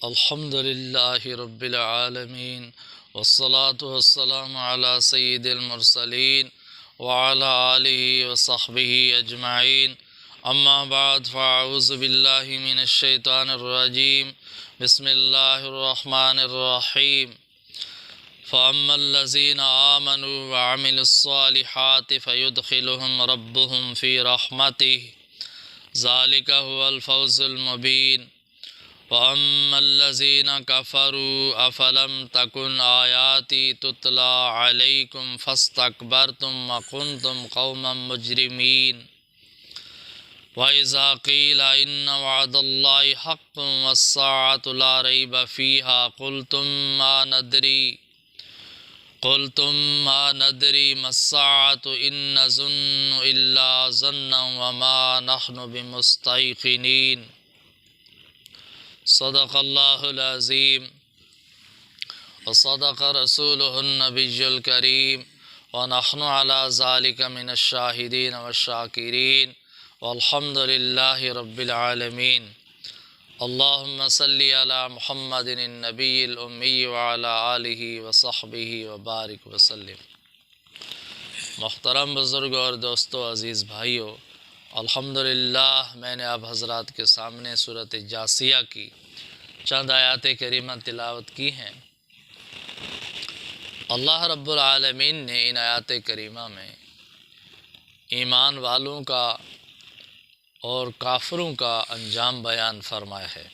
الحمد لله رب العالمين والصلاة والسلام على سيد المرسلين وعلى آله وصحبه أجمعين أما بعد فأعوذ بالله من الشيطان الرجيم بسم الله الرحمن الرحيم فأما الذين آمنوا وعملوا الصالحات فيدخلهم ربهم في رحمته ذلك هو الفوز المبين وَأَمَّا الَّذِينَ كَفَرُوا أَفَلَمْ تَكُنْ آيَاتِي تُتْلَى عَلَيْكُمْ فَاسْتَكْبَرْتُمْ وَكُنْتُمْ قَوْمًا مُجْرِمِينَ وَإِذَا قِيلَ إِنَّ وَعْدَ اللَّهِ حَقٌّ وَالسَّاعَةُ لَا رَيْبَ فِيهَا قُلْتُمْ مَا نَدْرِي مَا السَّاعَةُ إِن نَّظُنُّ إِلَّا ظَنًّا وَمَا نَحْنُ بِمُسْتَيْقِنِينَ صدق اللہ العظیم وصدق رسولہ النبی الکریم ونحن علی ذالک من الشاہدین والشاکرین والحمد للہ رب العالمین اللہم صلی علی محمد النبی الامی وعلی آلہ وصحبہ وبارک وسلم۔ محترم بزرگوں اور دوستو، عزیز بھائیو، الحمدللہ میں نے آپ حضرات کے سامنے سورۃ جاثیہ کی چند آیات کریمہ تلاوت کی ہیں۔ اللہ رب العالمین نے ان آیات کریمہ میں ایمان والوں کا اور کافروں کا انجام بیان فرمایا ہے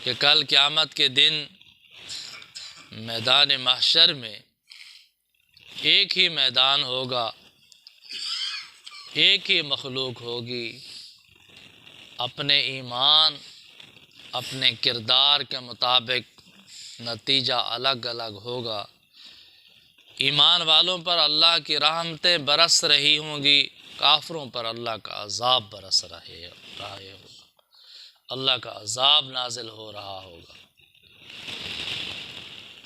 کہ کل قیامت کے دن میدان محشر میں ایک ہی میدان ہوگا، ایک ہی مخلوق ہوگی، اپنے ایمان اپنے کردار کے مطابق نتیجہ الگ الگ ہوگا۔ ایمان والوں پر اللہ کی رحمتیں برس رہی ہوں گی، کافروں پر اللہ کا عذاب برس رہے ہوگا، اللہ کا عذاب نازل ہو رہا ہوگا۔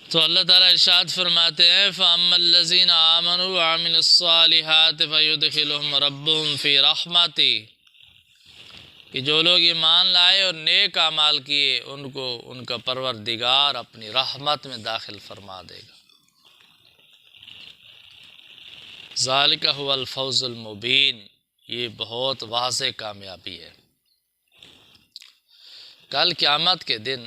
تو اللہ تعالیٰ ارشاد فرماتے ہیں فَأَمَّا الَّذِينَ آمَنُوا وَعَمِلُوا الصَّالِحَاتِ فَيُدْخِلُهُمْ رَبُّهُمْ فِي رَحْمَتِهِ کہ جو لوگ ایمان لائے اور نیک اعمال کیے ان کو ان کا پروردگار اپنی رحمت میں داخل فرما دے گا۔ ذَلِكَ هُوَ الْفَوْزُ الْمُبِينُ، یہ بہت واضح کامیابی ہے۔ کل قیامت کے دن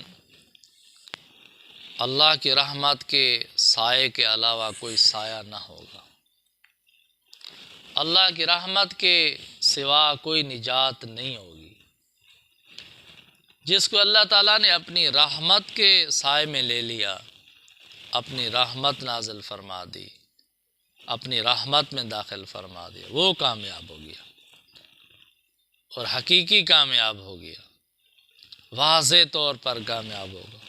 اللہ کی رحمت کے سائے کے علاوہ کوئی سایہ نہ ہوگا، اللہ کی رحمت کے سوا کوئی نجات نہیں ہوگی۔ جس کو اللہ تعالیٰ نے اپنی رحمت کے سائے میں لے لیا، اپنی رحمت نازل فرما دی، اپنی رحمت میں داخل فرما دیا، وہ کامیاب ہو گیا اور حقیقی کامیاب ہو گیا، واضح طور پر کامیاب ہوگا۔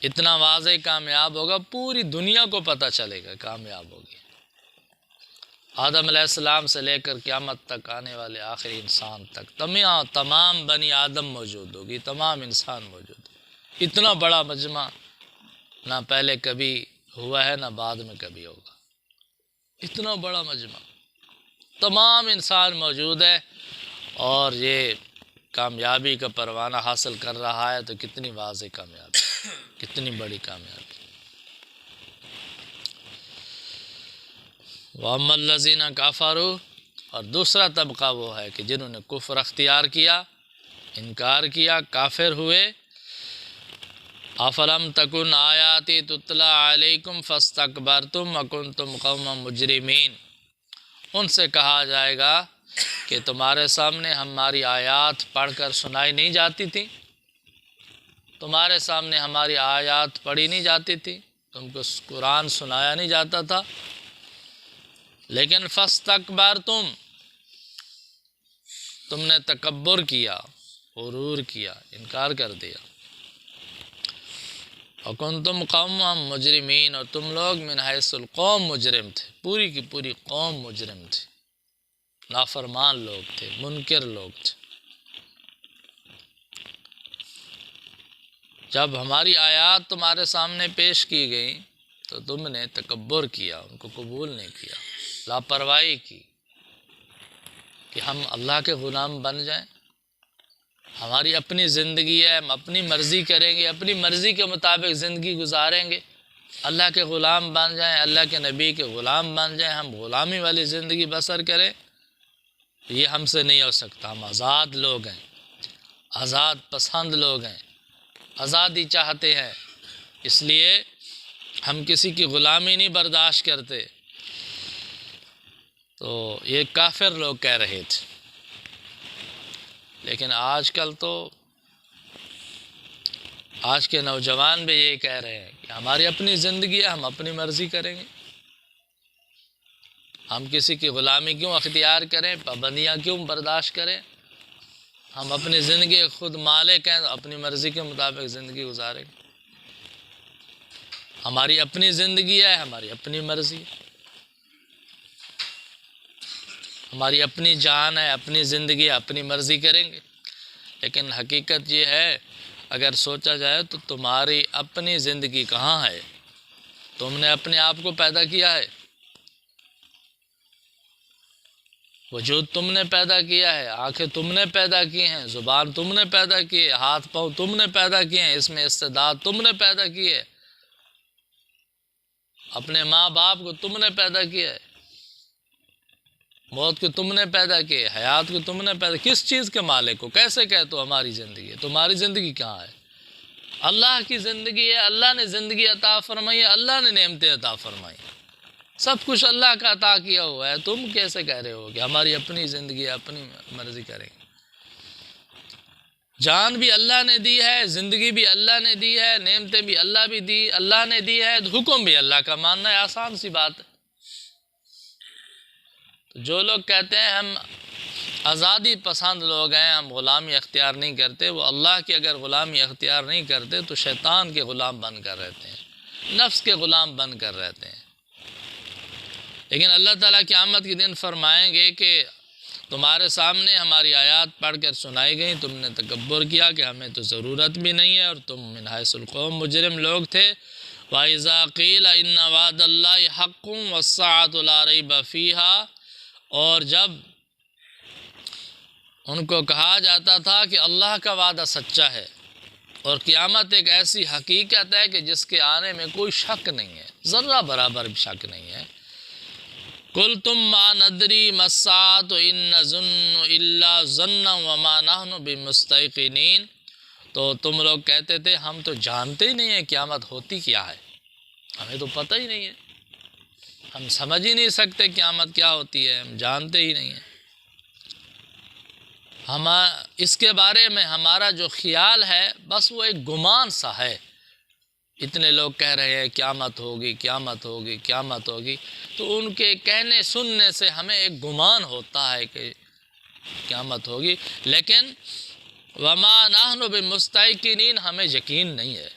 اتنا واضح کامیاب ہوگا پوری دنیا کو پتہ چلے گا کامیاب ہوگی۔ آدم علیہ السلام سے لے کر قیامت تک آنے والے آخری انسان تک تمام بنی آدم موجود ہوگی، تمام انسان موجود ہوگی۔ اتنا بڑا مجمع نہ پہلے کبھی ہوا ہے نہ بعد میں کبھی ہوگا، اتنا بڑا مجمع، تمام انسان موجود ہے اور یہ کامیابی کا پروانہ حاصل کر رہا ہے، تو کتنی واضح کامیابی، کتنی بڑی کامیابی۔ وَأَمَّا الَّذِينَ كَفَرُوا، اور دوسرا طبقہ وہ ہے کہ جنہوں نے کفر اختیار کیا، انکار کیا، کافر ہوئے۔ أَفَلَمْ تَكُنْ آيَاتِي تُتْلَى عَلَيْكُمْ فَاسْتَكْبَرْتُمْ وَكُنْتُمْ قَوْمًا مُجْرِمِينَ، ان سے کہا جائے گا کہ تمہارے سامنے ہماری آیات پڑھ کر سنائی نہیں جاتی تھی، تمہارے سامنے ہماری آیات پڑھی نہیں جاتی تھی، تم کو قرآن سنایا نہیں جاتا تھا، لیکن فاستکبرتم، تم نے تکبر کیا، غرور کیا، انکار کر دیا۔ وکنتم قوما مجرمین، اور تم لوگ من حیث القوم مجرم تھے، پوری کی پوری قوم مجرم تھے، نافرمان لوگ تھے، منکر لوگ تھے۔ جب ہماری آیات تمہارے سامنے پیش کی گئیں تو تم نے تکبر کیا، ان کو قبول نہیں کیا، لاپرواہی کی کہ ہم اللہ کے غلام بن جائیں۔ ہماری اپنی زندگی ہے، ہم اپنی مرضی کریں گے، اپنی مرضی کے مطابق زندگی گزاریں گے، اللہ کے غلام بن جائیں، اللہ کے نبی کے غلام بن جائیں، ہم غلامی والی زندگی بسر کریں، یہ ہم سے نہیں ہو سکتا۔ ہم آزاد لوگ ہیں، آزاد پسند لوگ ہیں، آزادی چاہتے ہیں، اس لیے ہم کسی کی غلامی نہیں برداشت کرتے۔ تو یہ کافر لوگ کہہ رہے تھے، لیکن آج کل تو آج کے نوجوان بھی یہ کہہ رہے ہیں کہ ہماری اپنی زندگی ہے، ہم اپنی مرضی کریں گے، ہم کسی کی غلامی کیوں اختیار کریں، پابندیاں کیوں برداشت کریں، ہم اپنی زندگی خود مالک ہیں، اپنی مرضی کے مطابق زندگی گزاریں گے، ہماری اپنی زندگی ہے، ہماری اپنی مرضی ہے، ہماری اپنی جان ہے، اپنی زندگی ہے، اپنی مرضی کریں گے۔ لیکن حقیقت یہ ہے، اگر سوچا جائے تو تمہاری اپنی زندگی کہاں ہے؟ تم نے اپنے آپ کو پیدا کیا ہے، وجود تم نے پیدا کیا ہے، آنکھیں تم نے پیدا کی ہیں، زبان تم نے پیدا کی ہے، ہاتھ پاؤں تم نے پیدا کیے ہیں، اس میں استعداد تم نے پیدا کی ہے، اپنے ماں باپ کو تم نے پیدا کیا ہے، موت کو تم نے پیدا کی ہے، حیات کو تم نے پیدا، کس چیز کے مالک ہو؟ کیسے کہے تو ہماری زندگی ہے؟ تمہاری زندگی کہاں ہے؟ اللہ کی زندگی ہے، اللہ نے زندگی عطا فرمائی ہے، اللہ نے نعمتیں عطا فرمائی، سب کچھ اللہ کا عطا کیا ہوا ہے، تم کیسے کہہ رہے ہو کہ ہماری اپنی زندگی ہے، اپنی مرضی کریں گے؟ جان بھی اللہ نے دی ہے، زندگی بھی اللہ نے دی ہے، نعمتیں بھی اللہ نے دی ہے، حکم بھی اللہ کا ماننا ہے، آسان سی بات ہے۔ تو جو لوگ کہتے ہیں ہم آزادی پسند لوگ ہیں، ہم غلامی اختیار نہیں کرتے، وہ اللہ کی اگر غلامی اختیار نہیں کرتے تو شیطان کے غلام بن کر رہتے ہیں، نفس کے غلام بن کر رہتے ہیں۔ لیکن اللہ تعالیٰ قیامت کے دن فرمائیں گے کہ تمہارے سامنے ہماری آیات پڑھ کر سنائی گئیں، تم نے تکبر کیا کہ ہمیں تو ضرورت بھی نہیں ہے، اور تم من حیث القوم مجرم لوگ تھے۔ وَإِذَا قِيلَ إِنَّ وَعْدَ اللَّهِ حَقٌّ وَالسَّاعَةُ لَا رَيْبَ فِيهَا، اور جب ان کو کہا جاتا تھا کہ اللہ کا وعدہ سچا ہے اور قیامت ایک ایسی حقیقت ہے کہ جس کے آنے میں کوئی شک نہیں ہے، ذرہ برابر بھی شک نہیں ہے۔ قُلْتُمْ مَا نَدْرِي مَا السَّاعَةُ إِن نَّظُنُّ إِلَّا ظَنًّا وَمَا نَحْنُ بِمُسْتَيْقِنِينَ، تو تم لوگ کہتے تھے ہم تو جانتے ہی نہیں ہیں قیامت ہوتی کیا ہے، ہمیں تو پتہ ہی نہیں ہے، ہم سمجھ ہی نہیں سکتے قیامت کیا ہوتی ہے، ہم جانتے ہی نہیں ہیں، اس کے بارے میں ہمارا جو خیال ہے بس وہ ایک گمان سا ہے۔ اتنے لوگ کہہ رہے ہیں قیامت ہوگی، قیامت ہوگی، قیامت ہوگی، تو ان کے کہنے سننے سے ہمیں ایک گمان ہوتا ہے کہ قیامت ہوگی، لیکن وَمَا نَحْنُ بِمُسْتَيْقِنِينَ، ہمیں یقین نہیں ہے،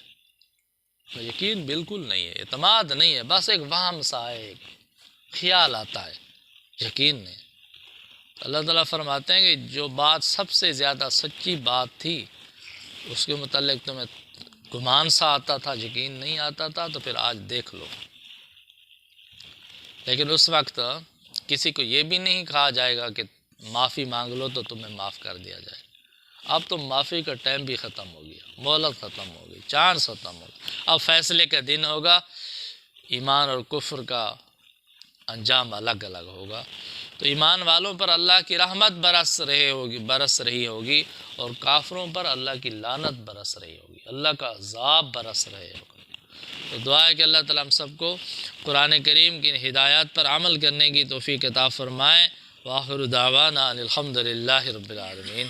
یقین بالکل نہیں ہے، اعتماد نہیں ہے، بس ایک وہم سا ہے، ایک خیال آتا ہے، یقین نہیں۔ اللہ تعالیٰ فرماتے ہیں کہ جو بات سب سے زیادہ سچی بات تھی اس کے متعلق تمہیں گمان سا آتا تھا، یقین نہیں آتا تھا، تو پھر آج دیکھ لو۔ لیکن اس وقت کسی کو یہ بھی نہیں کہا جائے گا کہ معافی مانگ لو تو تمہیں معاف کر دیا جائے، اب تو معافی کا ٹائم بھی ختم ہو گیا، مہلت ختم ہو گئی، چانس ختم ہو گیا، اب فیصلے کا دن ہوگا، ایمان اور کفر کا انجام الگ الگ ہوگا۔ تو ایمان والوں پر اللہ کی رحمت برس رہی ہوگی اور کافروں پر اللہ کی لعنت برس رہی ہوگی، اللہ کا عذاب برس رہے ہوگا۔ تو دعا ہے کہ اللہ تعالیٰ ہم سب کو قرآن کریم کی ہدایات پر عمل کرنے کی توفیق عطا فرمائے۔ وآخر دعوانا الحمد للہ رب العالمین۔